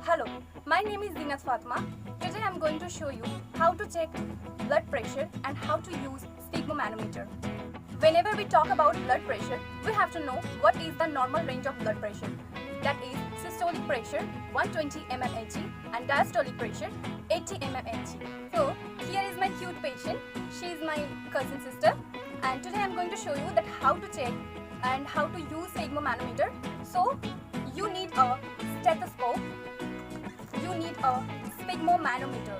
Hello, my name is Zinat Fatma. Today I am going to show you how to check blood pressure and how to use sphygmomanometer. Whenever we talk about blood pressure, we have to know what is the normal range of blood pressure. That is systolic pressure 120 mmHg and diastolic pressure 80 mmHg. So here is my cute patient. She is my cousin sister, and today I am going to show you that how to check and how to use sphygmomanometer. So you need a stethoscope, you need a sphygmomanometer.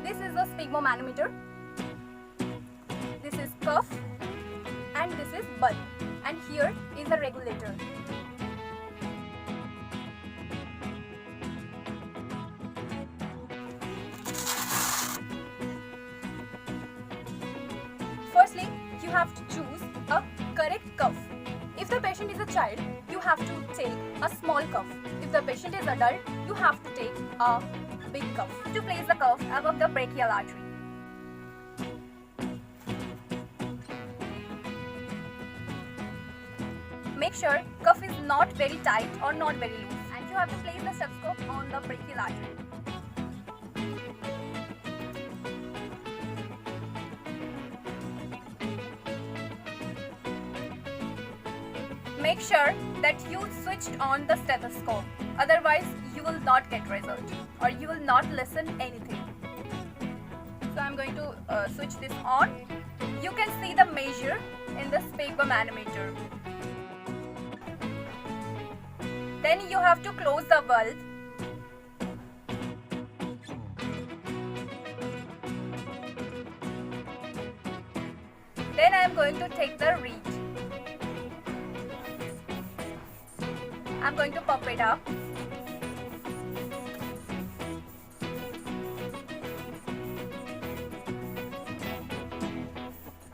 This is the sphygmomanometer, this is cuff, and this is bulb, and here is a regulator. Firstly, you have to choose a correct cuff. If the patient is a child, you have to take a small cuff. If the patient is adult, you have to take a big cuff. To place the cuff above the brachial artery. Make sure cuff is not very tight or not very loose, and you have to place the stethoscope on the brachial artery. Make sure that you switched on the stethoscope, otherwise you will not get result or you will not listen anything. So I am going to switch this on. You can see the measure in the sphygmomanometer. Then you have to close the valve. Then I am going to take the reed. I am going to pump it up.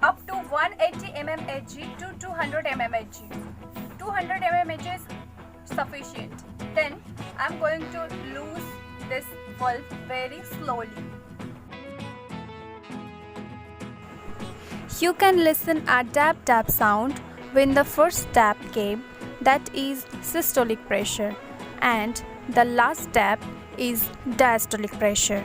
Up to 180 mmHg to 200 mmHg. 200 mmHg is sufficient. Then I am going to loose this valve very slowly. You can listen a tap tap sound when the first tap came, that is systolic pressure, and the last tap is diastolic pressure.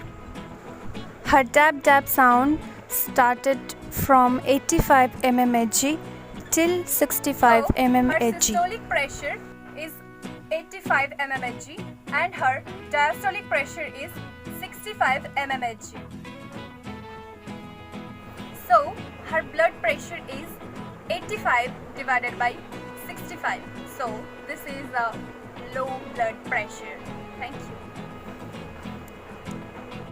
Her tap tap sound started from 85 mmHg till 65 Her mmHg. systolic pressure is 85 mmHg and her diastolic pressure is 65 mmHg. So her blood pressure is 85 divided by 65. So this is a low blood pressure. Thank you.